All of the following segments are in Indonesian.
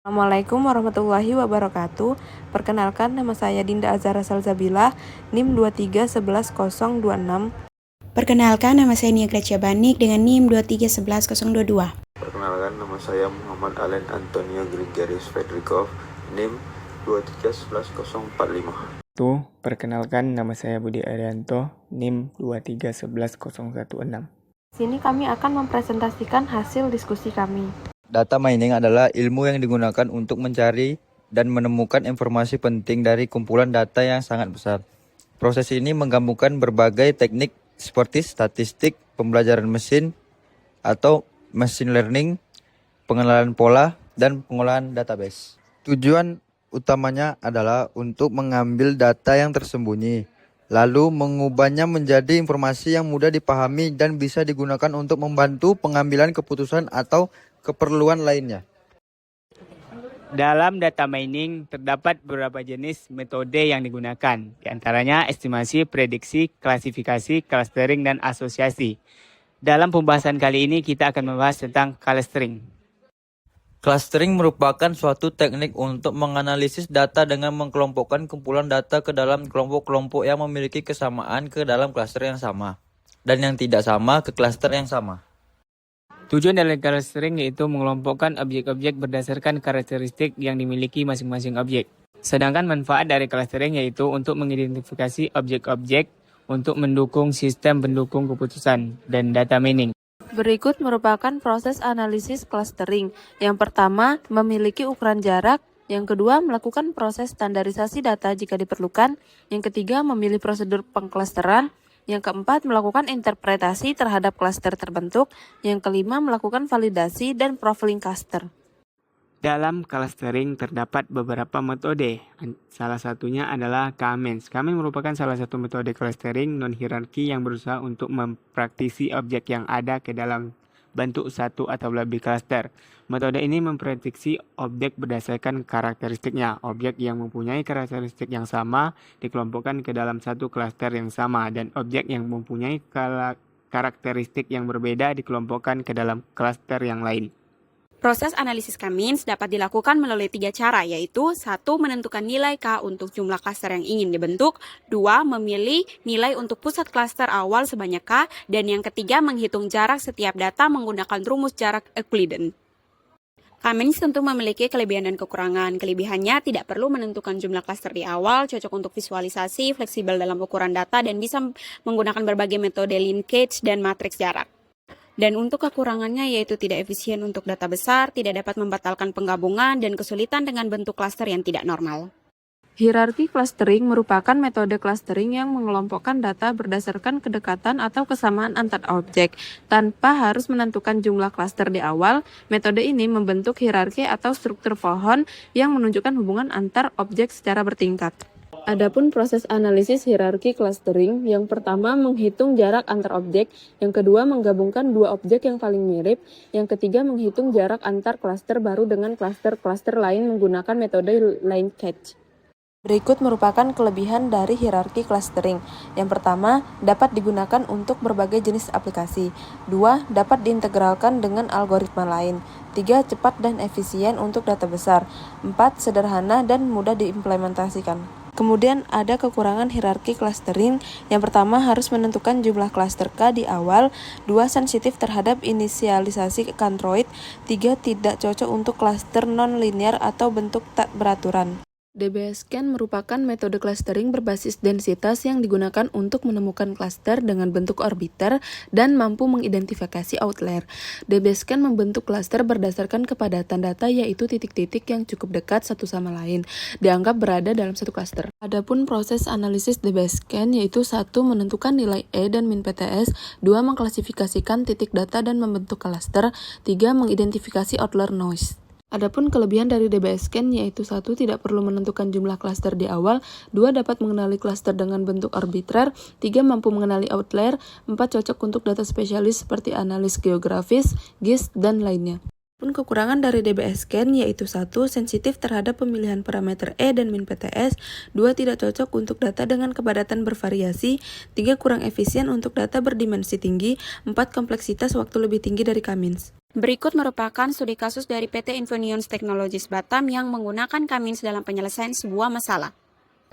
Assalamualaikum warahmatullahi wabarakatuh. Perkenalkan, nama saya Dinda Azhara Salsabila, NIM 2311026. Perkenalkan, nama saya Nia Gracia Banik dengan NIM 2311022. Perkenalkan, nama saya Muhammad Alen Antonio Grigarius Fedrikov, NIM 2311045. Perkenalkan, nama saya Budi Arianto, NIM 2311016. Sini kami akan mempresentasikan hasil diskusi kami. Data mining adalah ilmu yang digunakan untuk mencari dan menemukan informasi penting dari kumpulan data yang sangat besar. Proses ini menggabungkan berbagai teknik seperti statistik, pembelajaran mesin, atau machine learning, pengenalan pola, dan pengolahan database. Tujuan utamanya adalah untuk mengambil data yang tersembunyi, lalu mengubahnya menjadi informasi yang mudah dipahami dan bisa digunakan untuk membantu pengambilan keputusan atau keperluan lainnya. Dalam data mining, terdapat beberapa jenis metode yang digunakan, di antaranya estimasi, prediksi, klasifikasi, clustering, dan asosiasi. Dalam pembahasan kali ini, kita akan membahas tentang clustering. Clustering merupakan suatu teknik untuk menganalisis data dengan mengelompokkan kumpulan data ke dalam kelompok-kelompok yang memiliki kesamaan ke dalam klaster yang sama, dan yang tidak sama ke klaster yang sama. Tujuan dari clustering yaitu mengelompokkan objek-objek berdasarkan karakteristik yang dimiliki masing-masing objek. Sedangkan manfaat dari clustering yaitu untuk mengidentifikasi objek-objek untuk mendukung sistem pendukung keputusan dan data mining. Berikut merupakan proses analisis clustering. Yang pertama, memiliki ukuran jarak. Yang kedua, melakukan proses standarisasi data jika diperlukan. Yang ketiga, memilih prosedur pengklasteran. Yang keempat, melakukan interpretasi terhadap klaster terbentuk. Yang kelima, melakukan validasi dan profiling cluster. Dalam clustering terdapat beberapa metode. Salah satunya adalah K-means. K-means merupakan salah satu metode clustering non-hierarki yang berusaha untuk mempraktisi objek yang ada ke dalam bentuk satu atau lebih klaster. Metode ini memprediksi objek berdasarkan karakteristiknya. Objek yang mempunyai karakteristik yang sama dikelompokkan ke dalam satu klaster yang sama, dan objek yang mempunyai karakteristik yang berbeda dikelompokkan ke dalam klaster yang lain. Proses analisis K-means dapat dilakukan melalui 3 cara, yaitu 1. Menentukan nilai K untuk jumlah klaster yang ingin dibentuk. 2. Memilih nilai untuk pusat klaster awal sebanyak K. Dan yang ketiga, menghitung jarak setiap data menggunakan rumus jarak Euclidean. K-means tentu memiliki kelebihan dan kekurangan. Kelebihannya tidak perlu menentukan jumlah klaster di awal, cocok untuk visualisasi, fleksibel dalam ukuran data, dan bisa menggunakan berbagai metode linkage dan matriks jarak. Dan untuk kekurangannya yaitu tidak efisien untuk data besar, tidak dapat membatalkan penggabungan, dan kesulitan dengan bentuk klaster yang tidak normal. Hierarki clustering merupakan metode clustering yang mengelompokkan data berdasarkan kedekatan atau kesamaan antar objek. Tanpa harus menentukan jumlah klaster di awal, metode ini membentuk hierarki atau struktur pohon yang menunjukkan hubungan antar objek secara bertingkat. Adapun proses analisis hierarki clustering, yang pertama menghitung jarak antar objek, yang kedua menggabungkan dua objek yang paling mirip, yang ketiga menghitung jarak antar klaster baru dengan klaster-klaster lain menggunakan metode linkage. Berikut merupakan kelebihan dari hierarki clustering. Yang pertama, dapat digunakan untuk berbagai jenis aplikasi. 2. Dapat diintegralkan dengan algoritma lain. 3. Cepat dan efisien untuk data besar. 4. Sederhana dan mudah diimplementasikan. Kemudian ada kekurangan hierarki clustering. Yang pertama, harus menentukan jumlah klaster K di awal. 2. Sensitif terhadap inisialisasi Cantroid. 3. Tidak cocok untuk klaster non-linear atau bentuk tak beraturan. DBSCAN merupakan metode clustering berbasis densitas yang digunakan untuk menemukan klaster dengan bentuk orbiter dan mampu mengidentifikasi outlier. DBSCAN membentuk klaster berdasarkan kepadatan data, yaitu titik-titik yang cukup dekat satu sama lain, dianggap berada dalam satu klaster. Adapun proses analisis DBSCAN yaitu 1. Menentukan nilai E dan min PTS, 2. Mengklasifikasikan titik data dan membentuk klaster, 3. Mengidentifikasi outlier noise. Adapun kelebihan dari DBSCAN yaitu 1. Tidak perlu menentukan jumlah klaster di awal, 2. Dapat mengenali klaster dengan bentuk arbitrer, 3. Mampu mengenali outlier, 4. Cocok untuk data spesialis seperti analis geografis, GIS, dan lainnya. Pun kekurangan dari DBS Scan yaitu 1. Sensitif terhadap pemilihan parameter E dan min PTS, 2. Tidak cocok untuk data dengan kepadatan bervariasi, 3. Kurang efisien untuk data berdimensi tinggi, 4. Kompleksitas waktu lebih tinggi dari Kamins. Berikut merupakan studi kasus dari PT Infineon Technologies Batam yang menggunakan Kamins dalam penyelesaian sebuah masalah.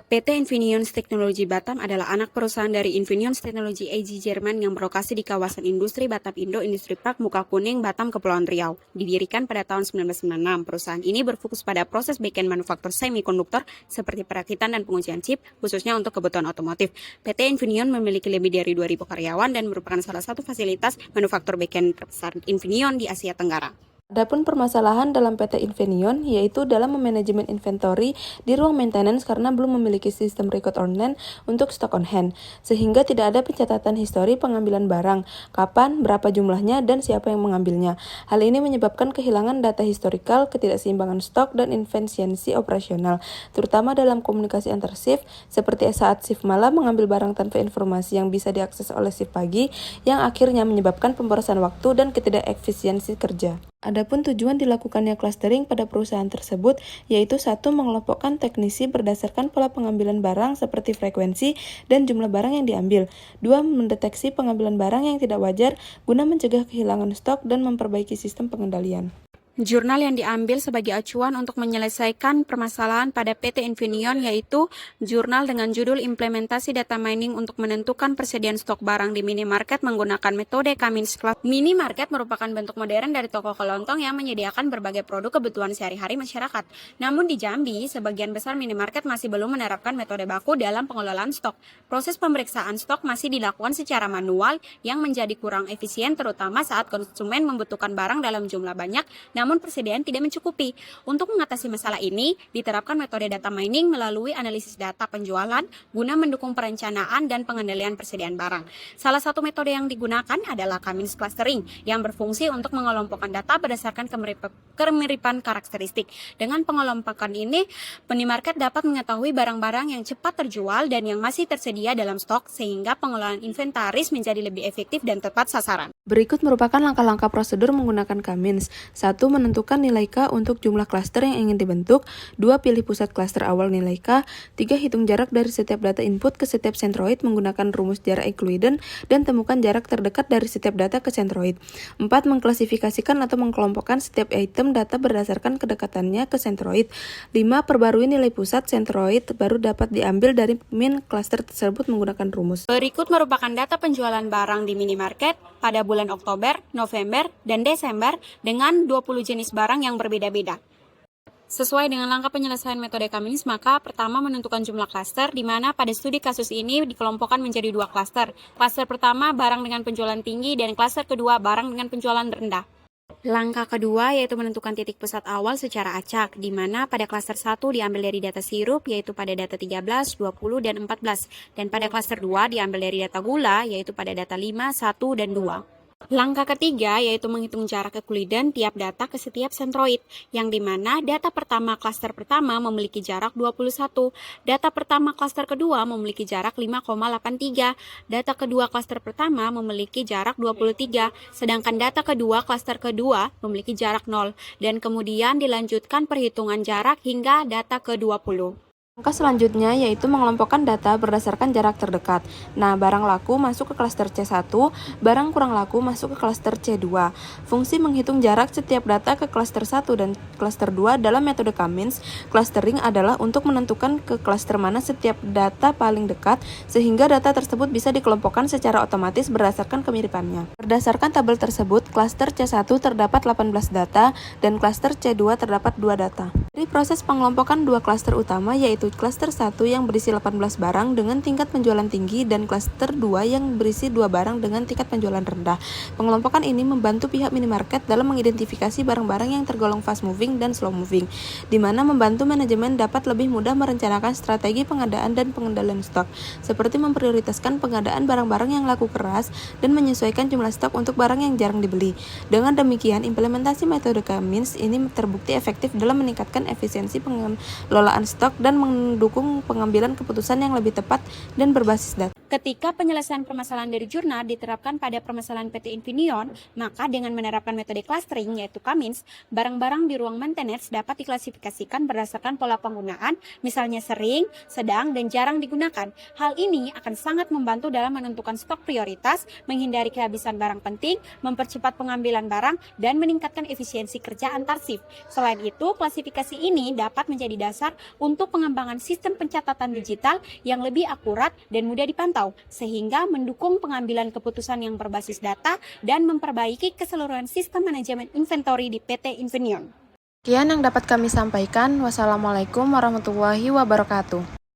PT Infineon Technology Batam adalah anak perusahaan dari Infineon Technology AG Jerman yang berlokasi di kawasan industri Batam Indo Industri Park Muka Kuning, Batam, Kepulauan Riau. Didirikan pada tahun 1996, perusahaan ini berfokus pada proses bagian manufaktur semikonduktor seperti perakitan dan pengujian chip, khususnya untuk kebutuhan otomotif. PT Infineon memiliki lebih dari 2.000 karyawan dan merupakan salah satu fasilitas manufaktur bagian terbesar Infineon di Asia Tenggara. Adapun permasalahan dalam PT Infineon yaitu dalam memanajemen inventory di ruang maintenance karena belum memiliki sistem record online untuk stock on hand, sehingga tidak ada pencatatan histori pengambilan barang, kapan, berapa jumlahnya, dan siapa yang mengambilnya. Hal ini menyebabkan kehilangan data historikal, ketidakseimbangan stok, dan inefisiensi operasional, terutama dalam komunikasi antar shift, seperti saat shift malam mengambil barang tanpa informasi yang bisa diakses oleh shift pagi, yang akhirnya menyebabkan pemborosan waktu dan ketidakefisiensi kerja. Adapun tujuan dilakukannya clustering pada perusahaan tersebut yaitu 1. Mengelompokkan teknisi berdasarkan pola pengambilan barang seperti frekuensi dan jumlah barang yang diambil. 2. Mendeteksi pengambilan barang yang tidak wajar guna mencegah kehilangan stok dan memperbaiki sistem pengendalian. Jurnal yang diambil sebagai acuan untuk menyelesaikan permasalahan pada PT Infineon yaitu jurnal dengan judul Implementasi Data Mining untuk menentukan persediaan stok barang di minimarket menggunakan metode Kamins Club. Minimarket merupakan bentuk modern dari toko kelontong yang menyediakan berbagai produk kebutuhan sehari-hari masyarakat. Namun di Jambi, sebagian besar minimarket masih belum menerapkan metode baku dalam pengelolaan stok. Proses pemeriksaan stok masih dilakukan secara manual yang menjadi kurang efisien terutama saat konsumen membutuhkan barang dalam jumlah banyak, namun persediaan tidak mencukupi. Untuk mengatasi masalah ini, diterapkan metode data mining melalui analisis data penjualan guna mendukung perencanaan dan pengendalian persediaan barang. Salah satu metode yang digunakan adalah Kamins clustering yang berfungsi untuk mengelompokkan data berdasarkan kemiripan karakteristik. Dengan pengelompokan ini, minimarket dapat mengetahui barang-barang yang cepat terjual dan yang masih tersedia dalam stok sehingga pengelolaan inventaris menjadi lebih efektif dan tepat sasaran. Berikut merupakan langkah-langkah prosedur menggunakan Kamins. 1. Menentukan nilai K untuk jumlah klaster yang ingin dibentuk. 2. Pilih pusat klaster awal nilai K. 3. Hitung jarak dari setiap data input ke setiap centroid menggunakan rumus jarak Euclidean dan temukan jarak terdekat dari setiap data ke centroid. 4. Mengklasifikasikan atau mengkelompokkan setiap item data berdasarkan kedekatannya ke centroid. 5. Perbarui nilai pusat centroid baru dapat diambil dari min klaster tersebut menggunakan rumus. Berikut merupakan data penjualan barang di minimarket pada bulan Oktober, November, dan Desember dengan 20 jenis barang yang berbeda-beda. Sesuai dengan langkah penyelesaian metode Kamins, maka pertama menentukan jumlah klaster, di mana pada studi kasus ini dikelompokkan menjadi 2 klaster. Klaster pertama barang dengan penjualan tinggi dan klaster kedua barang dengan penjualan rendah. Langkah kedua yaitu menentukan titik pusat awal secara acak, di mana pada klaster 1 diambil dari data sirup yaitu pada data 13, 20, dan 14, dan pada klaster 2 diambil dari data gula yaitu pada data 5, 1, dan 2. Langkah ketiga yaitu menghitung jarak Euclidean tiap data ke setiap centroid, yang dimana data pertama klaster pertama memiliki jarak 21, data pertama klaster kedua memiliki jarak 5,83, data kedua klaster pertama memiliki jarak 23, sedangkan data kedua klaster kedua memiliki jarak 0, dan kemudian dilanjutkan perhitungan jarak hingga data ke-20. Langkah selanjutnya yaitu mengelompokkan data berdasarkan jarak terdekat. Nah, barang laku masuk ke klaster C1, barang kurang laku masuk ke klaster C2. Fungsi menghitung jarak setiap data ke klaster 1 dan klaster 2 dalam metode Kamins clustering adalah untuk menentukan ke klaster mana setiap data paling dekat sehingga data tersebut bisa dikelompokkan secara otomatis berdasarkan kemiripannya. Berdasarkan tabel tersebut, klaster C1 terdapat 18 data dan klaster C2 terdapat 2 data. Dari proses pengelompokan 2 klaster utama yaitu klaster 1 yang berisi 18 barang dengan tingkat penjualan tinggi dan klaster 2 yang berisi 2 barang dengan tingkat penjualan rendah. Pengelompokan ini membantu pihak minimarket dalam mengidentifikasi barang-barang yang tergolong fast moving dan slow moving, di mana membantu manajemen dapat lebih mudah merencanakan strategi pengadaan dan pengendalian stok, seperti memprioritaskan pengadaan barang-barang yang laku keras dan menyesuaikan jumlah stok untuk barang yang jarang dibeli. Dengan demikian, implementasi metode Kamins ini terbukti efektif dalam meningkatkan efisiensi pengelolaan stok dan mendukung pengambilan keputusan yang lebih tepat dan berbasis data. Ketika penyelesaian permasalahan dari jurnal diterapkan pada permasalahan PT Infineon, maka dengan menerapkan metode clustering yaitu Cummins, barang-barang di ruang maintenance dapat diklasifikasikan berdasarkan pola penggunaan, misalnya sering, sedang, dan jarang digunakan. Hal ini akan sangat membantu dalam menentukan stok prioritas, menghindari kehabisan barang penting, mempercepat pengambilan barang, dan meningkatkan efisiensi kerja antar shift. Selain itu, klasifikasi ini dapat menjadi dasar untuk pengembangan sistem pencatatan digital yang lebih akurat dan mudah dipantau, sehingga mendukung pengambilan keputusan yang berbasis data dan memperbaiki keseluruhan sistem manajemen inventory di PT Infineon. Sekian yang dapat kami sampaikan. Wassalamualaikum warahmatullahi wabarakatuh.